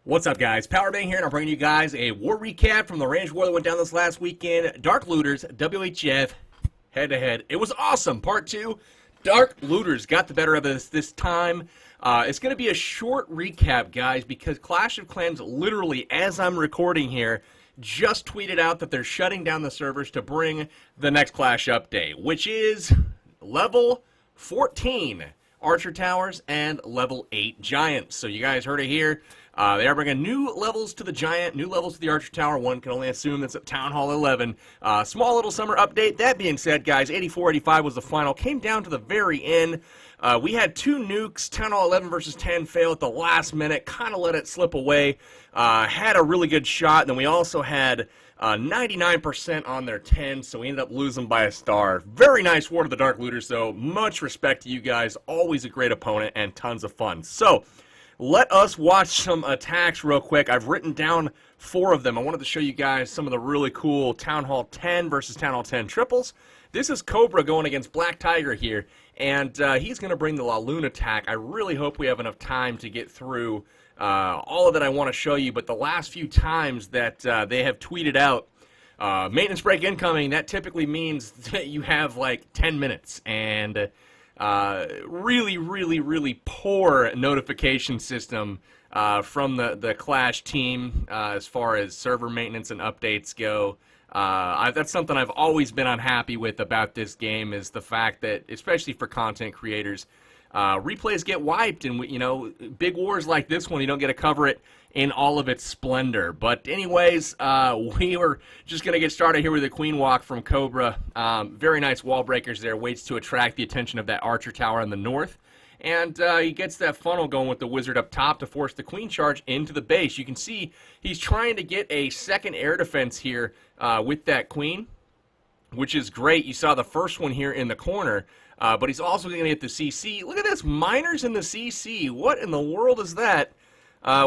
What's up, guys? Powerbang here, and I'm bringing you guys a war recap from the range war that went down this last weekend. Dark Looters, WHF, head-to-head. It was awesome. Part 2, Dark Looters got the better of us this time. It's going to be a short recap, guys, because Clash of Clans, literally, as I'm recording here, just tweeted out that they're shutting down the servers to bring the next Clash update, which is level 14 Archer Towers and level 8 Giants. So you guys heard it here. They are bringing new levels to the Giant, new levels to the Archer Tower. One can only assume that's at Town Hall 11. Small little summer update. That being said, guys, 84-85 was the final. Came down to the very end. We had two nukes, Town Hall 11 versus 10, fail at the last minute. Kind of let it slip away. Had a really good shot. And then we also had 99% on their 10, so we ended up losing by a star. Very nice war to the Dark Looters, though. Much respect to you guys. Always a great opponent and tons of fun. So, let us watch some attacks real quick. I've written down 4 of them. I wanted to show you guys some of the really cool Town Hall 10 versus Town Hall 10 triples. This is Cobra going against Black Tiger here, and he's going to bring the La Lune attack. I really hope we have enough time to get through all of that I want to show you, but the last few times that they have tweeted out maintenance break incoming, that typically means that you have like 10 minutes, and really poor notification system from the Clash team as far as server maintenance and updates go. That's something I've always been unhappy with about this game, is the fact that, especially for content creators, replays get wiped, and big wars like this one, you don't get to cover it in all of its splendor. But anyways, we were just going to get started here with a Queen Walk from Cobra. Very nice wall breakers there, waits to attract the attention of that Archer Tower in the north. And he gets that funnel going with the Wizard up top to force the Queen charge into the base. You can see he's trying to get a second air defense here with that Queen, which is great. You saw the first one here in the corner. But he's also going to get the CC. Look at this, miners in the CC. What in the world is that?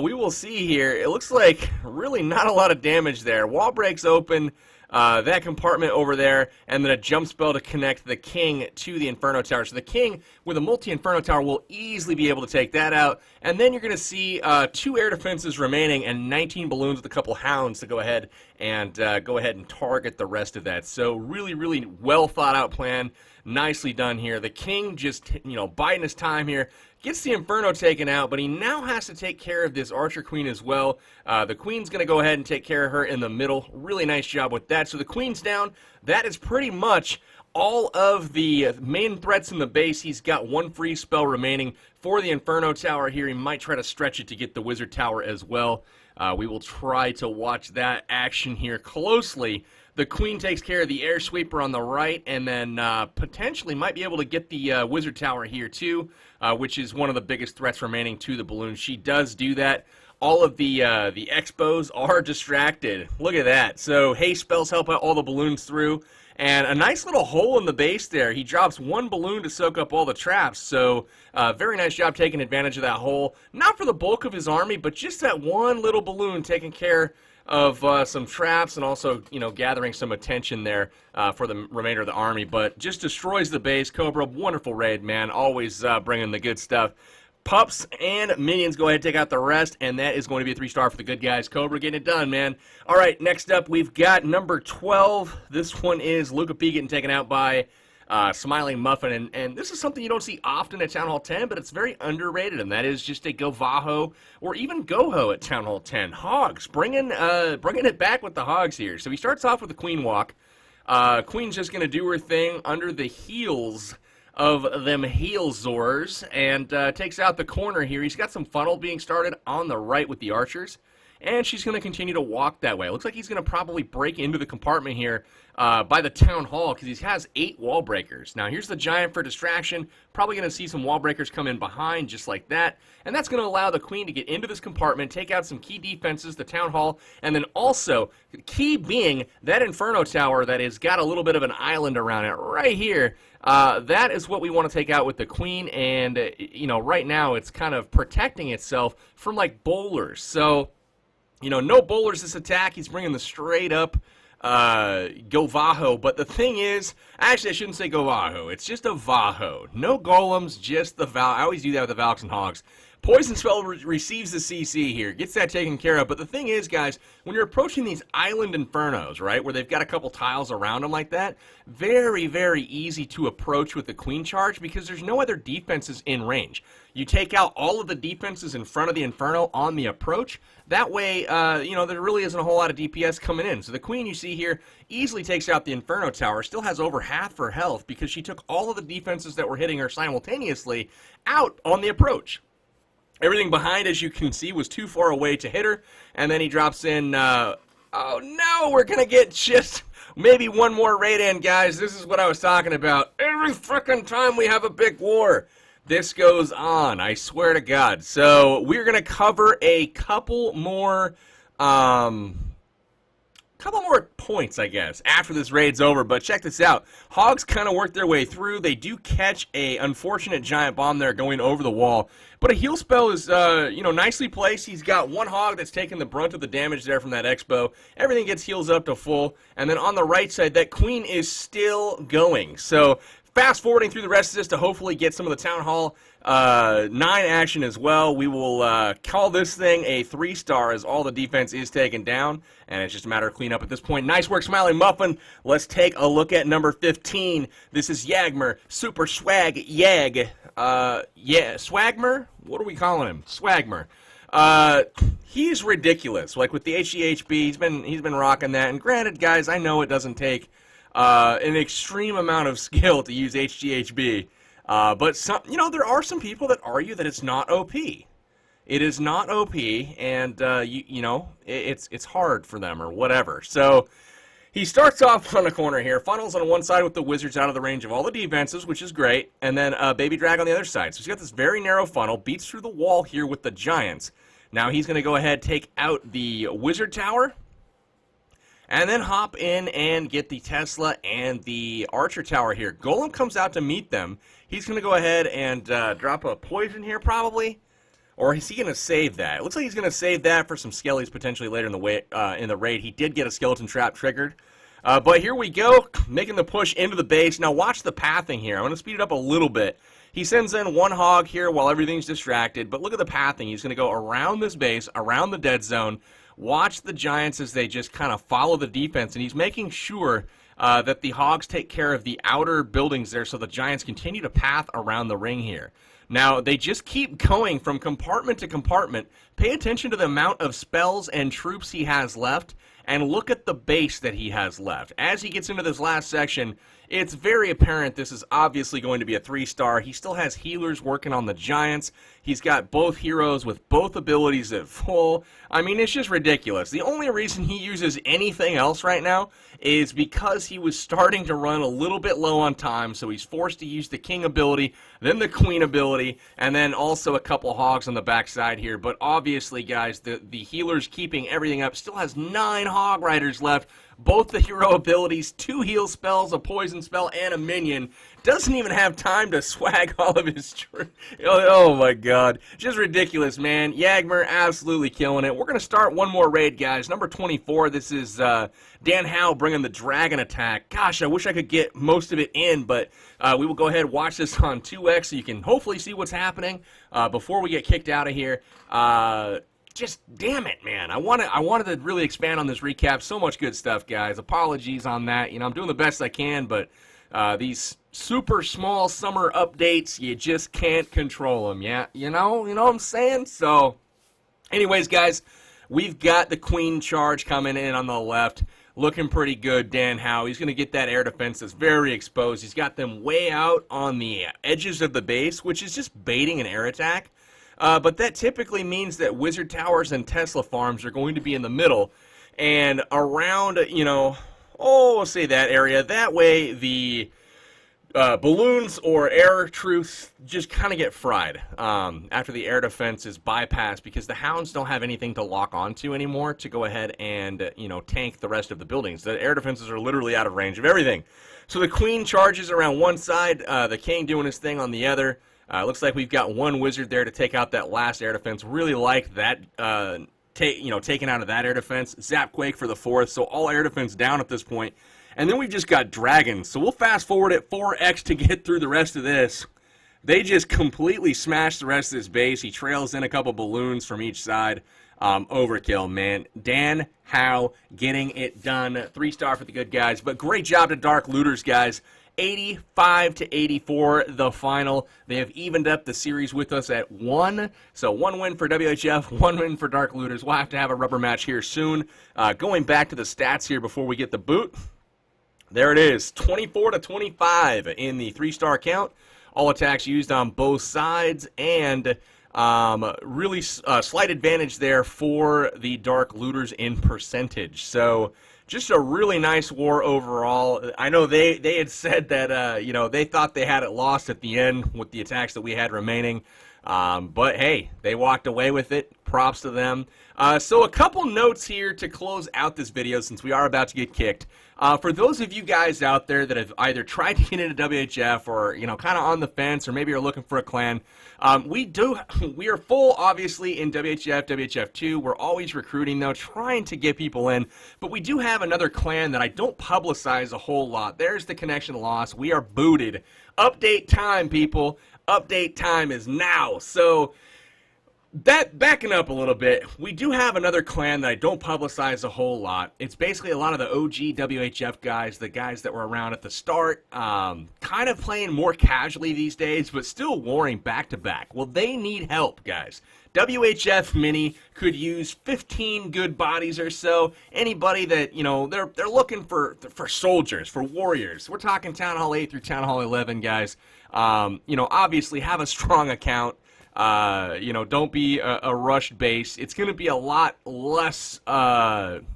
We will see here. It looks like really not a lot of damage there. Wall breaks open, that compartment over there, and then a jump spell to connect the King to the Inferno Tower. So the King with a multi-Inferno Tower will easily be able to take that out. And then you're going to see 2 air defenses remaining and 19 balloons with a couple hounds to go ahead and target the rest of that. So really well thought out plan. Nicely done here. The King just, biding his time here. Gets the Inferno taken out, but he now has to take care of this Archer Queen as well. The Queen's going to go ahead and take care of her in the middle. Really nice job with that. So the Queen's down. That is pretty much all of the main threats in the base. He's got 1 free spell remaining for the Inferno Tower here. He might try to stretch it to get the Wizard Tower as well. We will try to watch that action here closely. The Queen takes care of the Air Sweeper on the right, and then potentially might be able to get the Wizard Tower here too, which is one of the biggest threats remaining to the balloon. She does do that. All of the Expos are distracted. Look at that. So haste spells help out all the balloons through, and a nice little hole in the base there. He drops 1 balloon to soak up all the traps, so very nice job taking advantage of that hole. Not for the bulk of his army, but just that one little balloon taking care of some traps, and also, gathering some attention there for the remainder of the army. But just destroys the base. Cobra, wonderful raid, man. Always bringing the good stuff. Pups and minions go ahead and take out the rest, and that is going to be a 3-star for the good guys. Cobra getting it done, man. All right, next up, we've got number 12. This one is Luca P getting taken out by Smiling Muffin, and this is something you don't see often at Town Hall 10, but it's very underrated, and that is just a Govaho or even Goho at Town Hall 10. Hogs, bringing it back with the Hogs here. So he starts off with the Queen Walk. Queen's just going to do her thing under the heels of them Heelzors, and takes out the corner here. He's got some funnel being started on the right with the Archers, and she's going to continue to walk that way. It looks like he's going to probably break into the compartment here by the Town Hall, because he has 8 wall breakers. Now here's the Giant for distraction. Probably going to see some wall breakers come in behind just like that, and that's going to allow the Queen to get into this compartment, take out some key defenses, the Town Hall, and then also the key being that Inferno Tower that has got a little bit of an island around it right here. That is what we want to take out with the Queen, and right now it's kind of protecting itself from like bowlers. So no bowlers this attack. He's bringing the straight up Govaho, but the thing is, actually I shouldn't say Govaho, it's just a Vaho. No golems, just the Val. I always do that with the Valks and Hogs. Poison Spell receives the CC here, gets that taken care of. But the thing is, guys, when you're approaching these island infernos, right, where they've got a couple tiles around them like that, very, very easy to approach with the Queen Charge because there's no other defenses in range. You take out all of the defenses in front of the Inferno on the approach. That way, you know, there really isn't a whole lot of DPS coming in. So the Queen you see here easily takes out the Inferno Tower, still has over half her health because she took all of the defenses that were hitting her simultaneously out on the approach. Everything behind, as you can see, was too far away to hit her, and then he drops in, oh no, we're going to get just maybe one more raid in, guys. This is what I was talking about. Every frickin' time we have a big war, this goes on, I swear to God. So we're going to cover a couple more points, I guess, after this raid's over. But check this out. Hogs kind of work their way through. They do catch a unfortunate giant bomb there going over the wall. But a heal spell is, you know, nicely placed. He's got one hog that's taking the brunt of the damage there from that expo. Everything gets heals up to full. And then on the right side, that queen is still going. So fast forwarding through the rest of this to hopefully get some of the Town Hall 9 action as well. We will call this thing a 3-star as all the defense is taken down, and it's just a matter of cleanup at this point. Nice work, Smiling Muffin. Let's take a look at number 15. This is Yagmer, Super Swag Yag. Yeah, Swagmer? What are we calling him? Swagmer. He's ridiculous. Like with the HGHB, he's been rocking that. And granted, guys, I know it doesn't take an extreme amount of skill to use HGHB. But some, you know, there are some people that argue that it's not OP. It is not OP, and you know, it's hard for them or whatever. So he starts off on the corner here, funnels on one side with the wizards out of the range of all the defenses, which is great, and then Baby Drag on the other side. So he's got this very narrow funnel, beats through the wall here with the giants. Now he's going to go ahead, take out the wizard tower, and then hop in and get the Tesla and the Archer Tower here. Golem comes out to meet them. He's going to go ahead and drop a poison here probably. Or is he going to save that? It looks like he's going to save that for some skellies potentially later in the raid. He did get a skeleton trap triggered. But here we go, making the push into the base. Now watch the pathing here. I'm going to speed it up a little bit. He sends in one hog here while everything's distracted. But look at the pathing. He's going to go around this base, around the dead zone. Watch the giants as they just kind of follow the defense. And he's making sure that the hogs take care of the outer buildings there so the giants continue to path around the ring here. Now, they just keep going from compartment to compartment. Pay attention to the amount of spells and troops he has left, and look at the base that he has left. As he gets into this last section, it's very apparent this is obviously going to be a 3-star. He still has healers working on the giants. He's got both heroes with both abilities at full. I mean, it's just ridiculous. The only reason he uses anything else right now is because he was starting to run a little bit low on time, so he's forced to use the king ability, then the queen ability, and then also a couple hogs on the backside here. But obviously, guys, the healer's keeping everything up. Still has 9 hog riders left. Both the hero abilities, 2 heal spells, a poison spell, and a minion. Doesn't even have time to swag all of his oh my god. Just ridiculous, man. Yagmer absolutely killing it. We're going to start one more raid, guys. Number 24, this is Dan Howe bringing the dragon attack. Gosh, I wish I could get most of it in, but we will go ahead and watch this on 2x so you can hopefully see what's happening before we get kicked out of here. Just damn it, man. I wanted to really expand on this recap. So much good stuff, guys. Apologies on that. You know, I'm doing the best I can, but these super small summer updates, you just can't control them. Yeah, you know what I'm saying? So, anyways, guys, we've got the queen charge coming in on the left. Looking pretty good, Dan Howe. He's going to get that air defense that's very exposed. He's got them way out on the edges of the base, which is just baiting an air attack. But that typically means that wizard towers and Tesla farms are going to be in the middle and around, you know, we'll say that area. That way the balloons or air troops just kind of get fried after the air defense is bypassed because the hounds don't have anything to lock onto anymore to go ahead and, you know, tank the rest of the buildings. The air defenses are literally out of range of everything. So the queen charges around one side, the king doing his thing on the other. Looks like we've got one wizard there to take out that last air defense. Really like that, taking out of that air defense. Zapquake for the 4th, so all air defense down at this point. And then we've just got dragons. So we'll fast forward at 4x to get through the rest of this. They just completely smashed the rest of this base. He trails in a couple balloons from each side. Overkill, man. Dan Howe getting it done. 3-star for the good guys. But great job to Dark Looters, guys. 85-84 the final. They have evened up the series with us at 1. So 1 win for WHF, 1 win for Dark Looters. We'll have to have a rubber match here soon. Going back to the stats here before we get the boot. There it is, 24-25 in the 3-star count. All attacks used on both sides, and really slight advantage there for the Dark Looters in percentage. So just a really nice war overall. I know they had said that they thought they had it lost at the end with the attacks that we had remaining. But hey, they walked away with it. Props to them. So a couple notes here to close out this video since we are about to get kicked. For those of you guys out there that have either tried to get into WHF or, kind of on the fence or maybe are looking for a clan, we are full, obviously, in WHF, WHF2. We're always recruiting, though, trying to get people in. But we do have another clan that I don't publicize a whole lot. There's the connection loss. We are booted. Update time, people. Update time is now. So backing up a little bit, we do have another clan that I don't publicize a whole lot. It's basically a lot of the OG WHF guys, the guys that were around at the start, kind of playing more casually these days, but still warring back to back. Well, they need help, guys. WHF Mini could use 15 good bodies or so. Anybody that, they're looking for soldiers, for warriors. We're talking Town Hall 8 through Town Hall 11, guys. Obviously have a strong account. Don't be a rushed base. It's going to be a lot less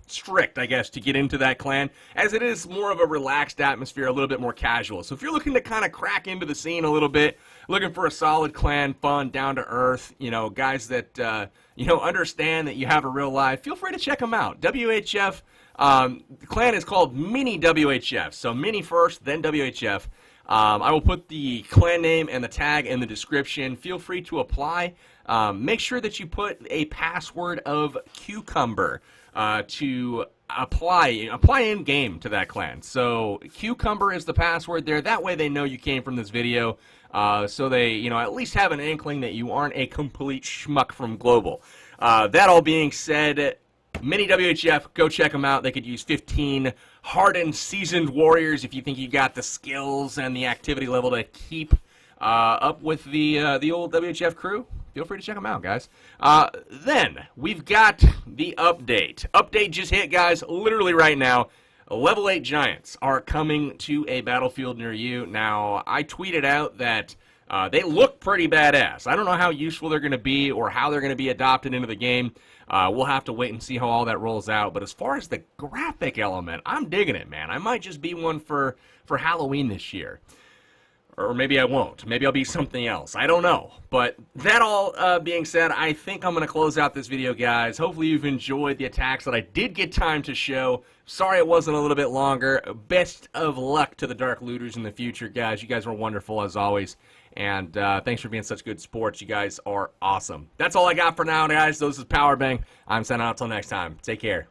strict, I guess, to get into that clan, as it is more of a relaxed atmosphere, a little bit more casual. So if you're looking to kind of crack into the scene a little bit, looking for a solid clan, fun, down to earth, guys that understand that you have a real life, feel free to check them out. WHF, the clan is called Mini WHF, so Mini first, then WHF. I will put the clan name and the tag in the description. Feel free to apply. Make sure that you put a password of Cucumber to apply in game to that clan. So Cucumber is the password there. That way they know you came from this video. So they at least have an inkling that you aren't a complete schmuck from Global. That all being said, Mini WHF, go check them out. They could use 15 hardened, seasoned warriors if you think you got the skills and the activity level to keep up with the old WHF crew. Feel free to check them out, guys. Then we've got the update. Update just hit, guys, literally right now. Level 8 Giants are coming to a battlefield near you. Now, I tweeted out that they look pretty badass. I don't know how useful they're going to be or how they're going to be adopted into the game. We'll have to wait and see how all that rolls out. But as far as the graphic element, I'm digging it, man. I might just be one for Halloween this year. Or maybe I won't. Maybe I'll be something else. I don't know. But that all being said, I think I'm going to close out this video, guys. Hopefully you've enjoyed the attacks that I did get time to show. Sorry it wasn't a little bit longer. Best of luck to the Dark Looters in the future, guys. You guys were wonderful as always. And thanks for being such good sports. You guys are awesome. That's all I got for now, guys. This is Powerbang. I'm signing out until next time. Take care.